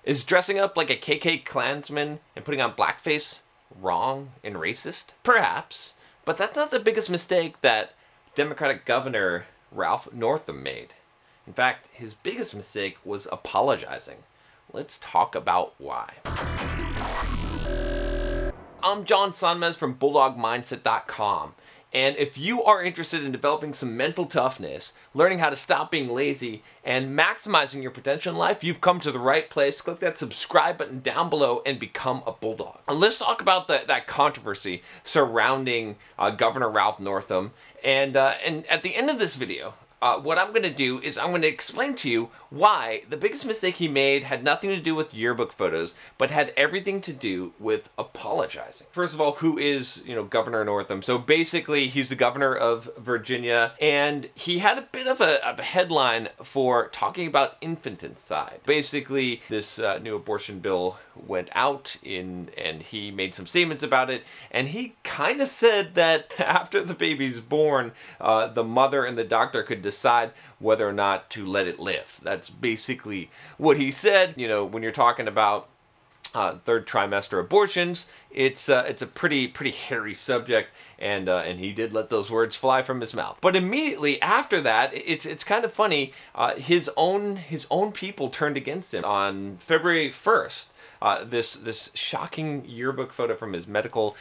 Is dressing up like a KK Klansman and putting on blackface wrong and racist? Perhaps, but that's not the biggest mistake that Democratic Governor Ralph Northam made. In fact, his biggest mistake was apologizing. Let's talk about why. I'm John Sonmez from BulldogMindset.com. And if you are interested in developing some mental toughness, learning how to stop being lazy, and maximizing your potential in life, you've come to the right place. Click that subscribe button down below and become a bulldog. Let's talk about that controversy surrounding Governor Ralph Northam. And at the end of this video, what I'm going to do is I'm going to explain to you why the biggest mistake he made had nothing to do with yearbook photos, but had everything to do with apologizing. First of all, who is, Governor Northam? So basically, he's the governor of Virginia, and he had a bit of a headline for talking about infanticide. Basically, this new abortion bill went out and he made some statements about it, and he kind of said that after the baby's born, the mother and the doctor could decide whether or not to let it live. That's basically what he said. When you're talking about third trimester abortions, it's a pretty hairy subject, and he did let those words fly from his mouth. But immediately after that, it's kind of funny. His own people turned against him on February 1st. This shocking yearbook photo from his medical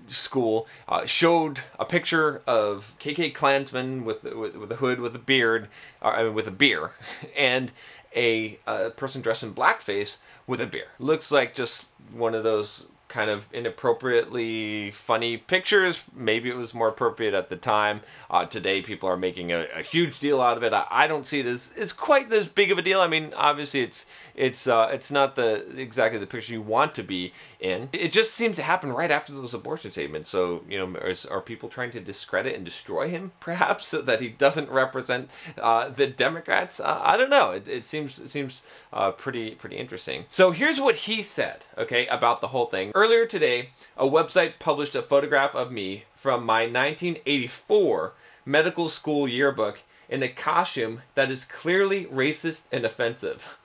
school showed a picture of KK Klansman with a hood, with a beard, with a beer, and a person dressed in blackface with a beer. Looks like just one of those kind of inappropriately funny pictures. Maybe it was more appropriate at the time. Today people are making a huge deal out of it. I don't see it as quite this big of a deal. I mean, obviously it's not exactly the picture you want to be in. It just seems to happen right after those abortion statements. So, are people trying to discredit and destroy him, perhaps, so that he doesn't represent the Democrats? I don't know. It seems pretty interesting. So here's what he said, okay, about the whole thing. Earlier today, a website published a photograph of me from my 1984 medical school yearbook in a costume that is clearly racist and offensive.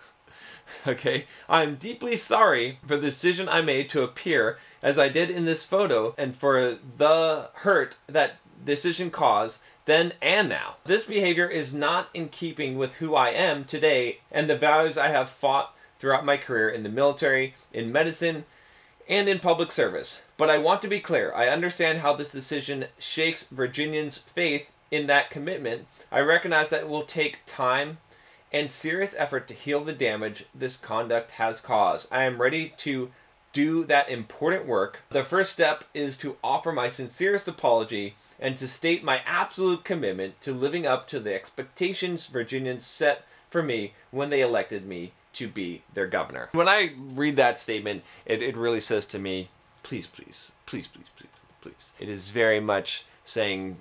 Okay, I'm deeply sorry for the decision I made to appear as I did in this photo and for the hurt that decision caused then and now. This behavior is not in keeping with who I am today and the values I have fought throughout my career in the military, in medicine, and in public service. But I want to be clear, I understand how this decision shakes Virginians' faith in that commitment. I recognize that it will take time and serious effort to heal the damage this conduct has caused. I am ready to do that important work. The first step is to offer my sincerest apology and to state my absolute commitment to living up to the expectations Virginians set for me when they elected me to be their governor. When I read that statement, it really says to me, please, please, please, please, please, please. It is very much saying,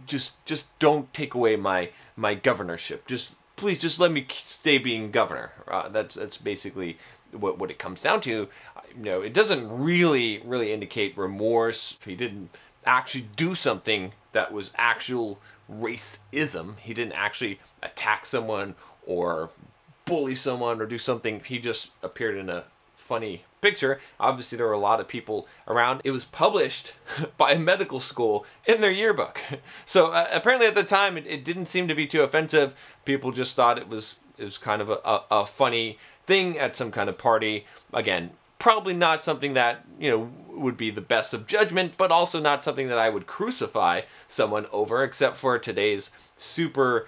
just don't take away my governorship. Please, just let me stay being governor. That's basically what it comes down to. It doesn't really indicate remorse. If he didn't actually do something that was actual racism, he didn't actually attack someone or bully someone or do something. He just appeared in a funny picture. Obviously, there were a lot of people around. It was published by a medical school in their yearbook. So apparently at the time, it didn't seem to be too offensive. People just thought it was kind of a funny thing at some kind of party. Again, probably not something that, would be the best of judgment, but also not something that I would crucify someone over, except for today's super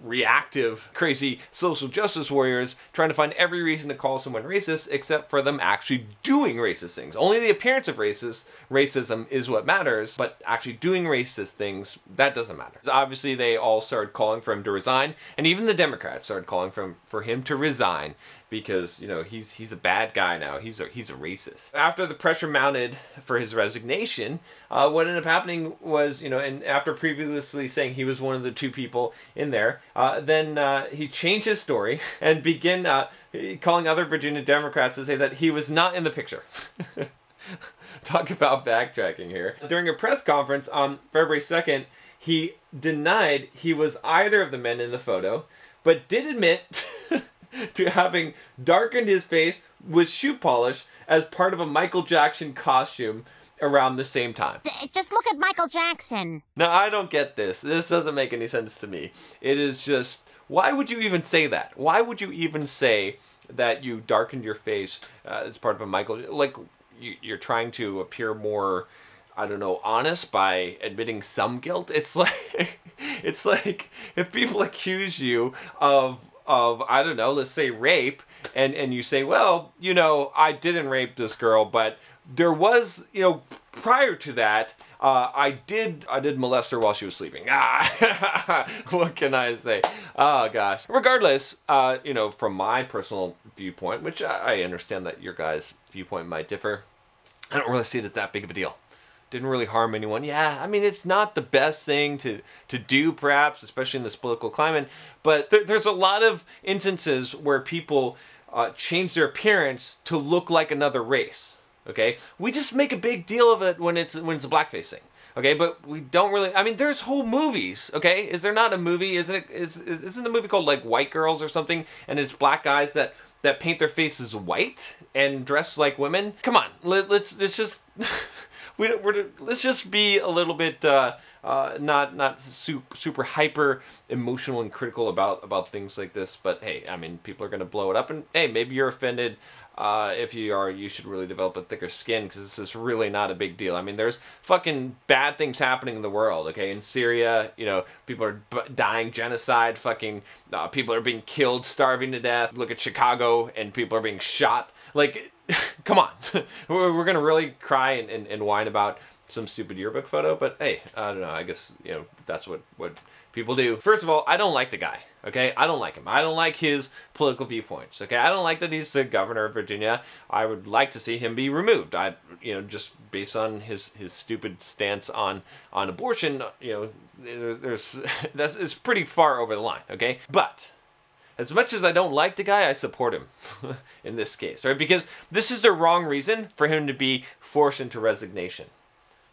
reactive, crazy social justice warriors trying to find every reason to call someone racist except for them actually doing racist things. Only the appearance of racism is what matters, but actually doing racist things, that doesn't matter. Obviously, they all started calling for him to resign, and even the Democrats started calling for him to resign because, he's a bad guy now. He's a racist. After the pressure mounted for his resignation, what ended up happening was, and after previously saying he was one of the two people in there, then he changed his story and began calling other Virginia Democrats to say that he was not in the picture. Talk about backtracking here. During a press conference on February 2nd, he denied he was either of the men in the photo, but did admit to having darkened his face with shoe polish as part of a Michael Jackson costume around the same time. Just look at Michael Jackson. Now, I don't get this. This doesn't make any sense to me. It is just, why would you even say that? Why would you even say that you darkened your face as part of a Michael, like you're trying to appear more, I don't know, honest by admitting some guilt? It's like, it's like if people accuse you of I don't know, let's say rape, and you say, well, you know, I didn't rape this girl, but there was, you know, prior to that, I did molest her while she was sleeping. What can I say? Oh gosh. Regardless, you know, from my personal viewpoint, which I understand that your guys' viewpoint might differ, I don't really see it as that big of a deal. Didn't really harm anyone. Yeah, I mean, it's not the best thing to do, perhaps, especially in this political climate, but there's a lot of instances where people change their appearance to look like another race. Okay, we just make a big deal of it when it's a blackface thing. Okay, but we don't really. I mean, there's whole movies. Okay, is there not a movie? Isn't the movie called like White Girls or something? And it's black guys that paint their faces white and dress like women. Come on, let's just let's just be a little bit not super hyper emotional and critical about things like this. But hey, I mean, people are gonna blow it up, and hey, maybe you're offended. If you are, you should really develop a thicker skin, because this is really not a big deal. I mean, there's fucking bad things happening in the world, okay? In Syria, you know, people are dying, genocide, fucking people are being killed, starving to death. Look at Chicago, and people are being shot. Like, come on. We're gonna really cry and whine about some stupid yearbook photo, but hey, I don't know, I guess, you know, that's what people do. First of all, I don't like the guy, okay? I don't like him. I don't like his political viewpoints, okay? I don't like that he's the governor of Virginia. I would like to see him be removed. You know, just based on his stupid stance on abortion, you know, it's pretty far over the line, okay? But as much as I don't like the guy, I support him in this case, right? Because this is the wrong reason for him to be forced into resignation.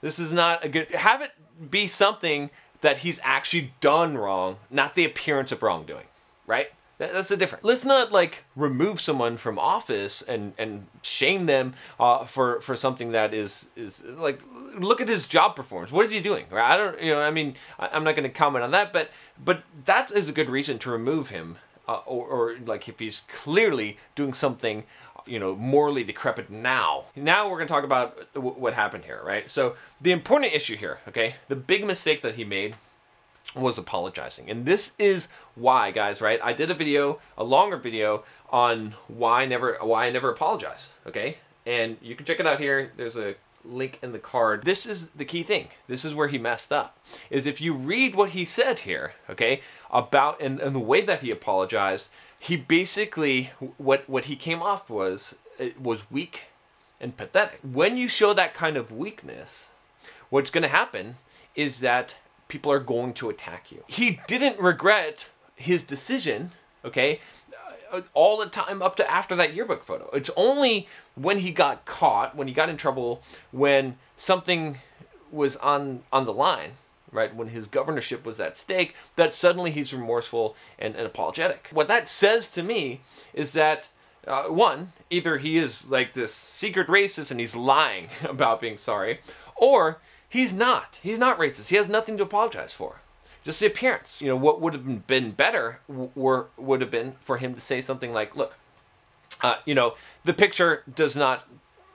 This is not a good... Have it be something that he's actually done wrong, not the appearance of wrongdoing, right? That's the difference. Let's not, like, remove someone from office and shame them for something that is like, look at his job performance. What is he doing? Right? I don't, you know, I mean, I'm not going to comment on that, but that is a good reason to remove him, or like if he's clearly doing something, you know, morally decrepit now. Now we're going to talk about what happened here, right? So the important issue here, okay, the big mistake that he made was apologizing. And this is why, guys, right? I did a longer video on why I never apologize, okay? And you can check it out here. There's a link in the card. This is the key thing. This is where he messed up. Is if you read what he said here, okay, about and the way that he apologized, he basically, what he came off was weak and pathetic. When you show that kind of weakness, what's going to happen is that people are going to attack you. He didn't regret his decision, okay, all the time up to after that yearbook photo. It's only when he got caught, when he got in trouble, when something was on the line, right, when his governorship was at stake, that suddenly he's remorseful and apologetic. What that says to me is that, one, either he is like this secret racist and he's lying about being sorry, or he's not racist. He has nothing to apologize for. Just the appearance. You know, what would have been better would have been for him to say something like, look, you know, the picture does not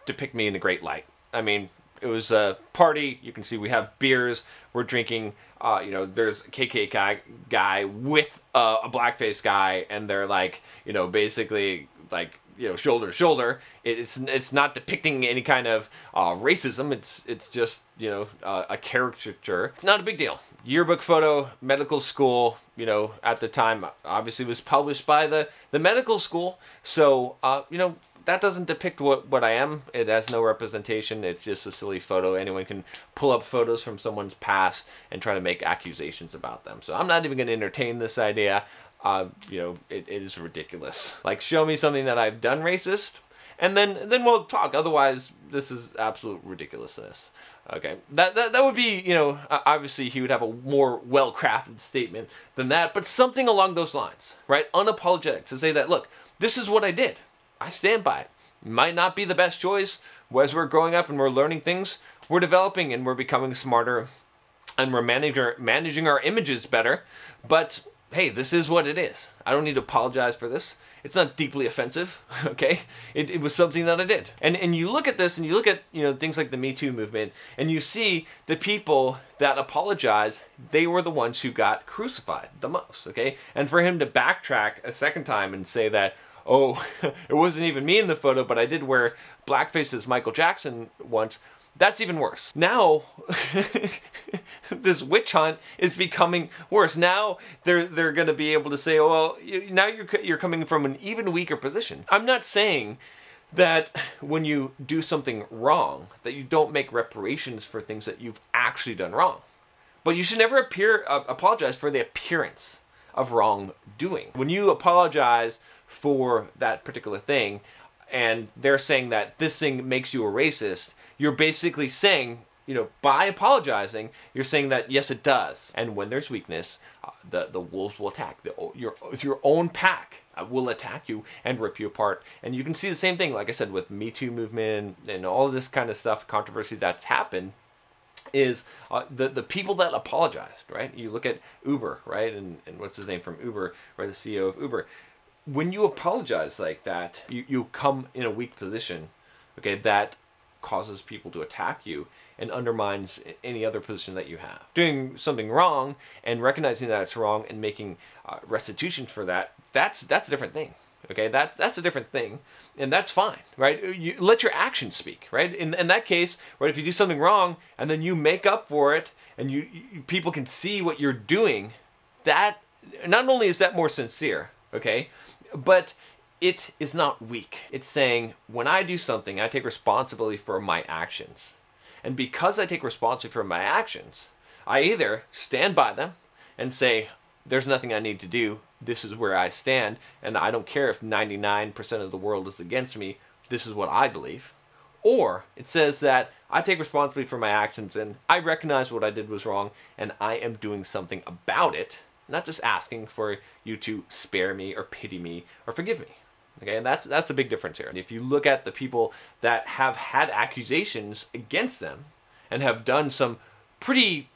depict me in a great light. I mean, it was a party. You can see we have beers. We're drinking. You know, there's a KKK guy with a blackface guy, and they're like, you know, basically like, you know, shoulder to shoulder. It's not depicting any kind of racism. It's just, you know, a caricature. It's not a big deal. Yearbook photo, medical school, you know, at the time obviously was published by the medical school. So, you know, that doesn't depict what I am. It has no representation. It's just a silly photo. Anyone can pull up photos from someone's past and try to make accusations about them. So I'm not even going to entertain this idea. You know, it is ridiculous. Like, show me something that I've done racist, and then we'll talk. Otherwise, this is absolute ridiculousness. Okay, that would be, you know, obviously he would have a more well-crafted statement than that, but something along those lines, right? Unapologetic, to say that, look, this is what I did. I stand by it. Might not be the best choice. As we're growing up and we're learning things, we're developing and we're becoming smarter and we're managing our images better. But hey, this is what it is. I don't need to apologize for this. It's not deeply offensive, okay? It was something that I did. And you look at this and you look at, things like the Me Too movement, and you see the people that apologize, they were the ones who got crucified the most, okay? And for him to backtrack a second time and say that, oh, it wasn't even me in the photo, but I did wear blackface as Michael Jackson once, that's even worse. Now, this witch hunt is becoming worse. Now they're going to be able to say, oh, well, now you're coming from an even weaker position. I'm not saying that when you do something wrong, that you don't make reparations for things that you've actually done wrong. But you should never apologize for the appearance of wrongdoing. When you apologize for that particular thing, and they're saying that this thing makes you a racist, you're basically saying, by apologizing, you're saying that, yes, it does. And when there's weakness, the wolves will attack. Your own pack will attack you and rip you apart. And you can see the same thing, like I said, with Me Too movement and all this kind of stuff, controversy that's happened, is the people that apologized, right? You look at Uber, right? And what's his name from Uber, right? The CEO of Uber. When you apologize like that, you come in a weak position, okay, that causes people to attack you and undermines any other position that you have. Doing something wrong and recognizing that it's wrong and making restitution for that, that's a different thing, okay? That's a different thing, and that's fine, right? You let your actions speak, right? In that case, right, if you do something wrong and then you make up for it and people can see what you're doing, that not only is that more sincere, okay, but it is not weak. It's saying, when I do something, I take responsibility for my actions. And because I take responsibility for my actions, I either stand by them and say, there's nothing I need to do, this is where I stand, and I don't care if 99% of the world is against me, this is what I believe. Or it says that I take responsibility for my actions and I recognize what I did was wrong and I am doing something about it, not just asking for you to spare me or pity me or forgive me. Okay, and that's a big difference here. And if you look at the people that have had accusations against them and have done some pretty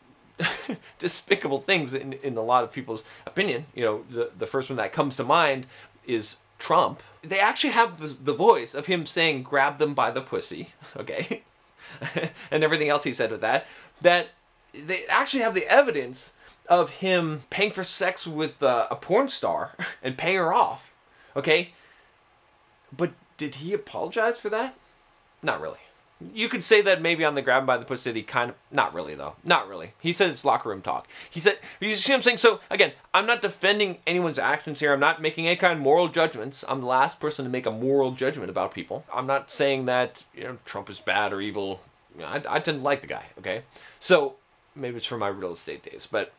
despicable things in a lot of people's opinion, the first one that comes to mind is Trump. They actually have the voice of him saying, grab them by the pussy, okay, and everything else he said with that they actually have the evidence of him paying for sex with a porn star and paying her off, okay? But did he apologize for that? Not really. You could say that maybe on the grab by the pussy, he kind of, not really though. Not really. He said it's locker room talk. He said, you see what I'm saying? So again, I'm not defending anyone's actions here. I'm not making any kind of moral judgments. I'm the last person to make a moral judgment about people. I'm not saying that, Trump is bad or evil. I didn't like the guy, okay? So maybe it's from my real estate days, but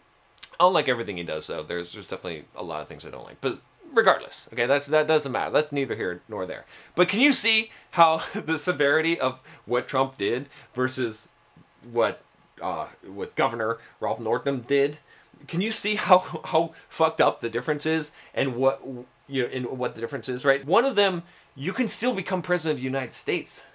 I don't like everything he does though. There's definitely a lot of things I don't like, but regardless, okay, that doesn't matter. That's neither here nor there. But can you see how the severity of what Trump did versus what Governor Ralph Northam did? Can you see how fucked up the difference is and what the difference is, right? One of them, you can still become president of the United States,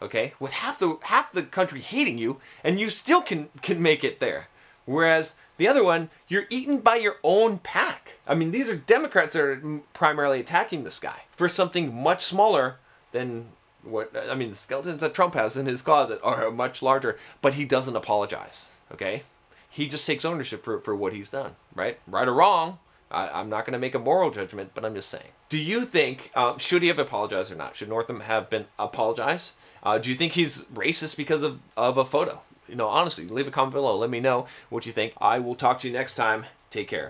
okay, with half the country hating you, and you still can make it there. Whereas the other one, you're eaten by your own pack. I mean, these are Democrats that are primarily attacking this guy for something much smaller than the skeletons that Trump has in his closet are much larger, but he doesn't apologize, okay? He just takes ownership for what he's done, right? Right or wrong, I'm not going to make a moral judgment, but I'm just saying. Do you think, should he have apologized or not? Should Northam have been apologized? Do you think he's racist because of a photo? Honestly, leave a comment below. Let me know what you think. I will talk to you next time. Take care.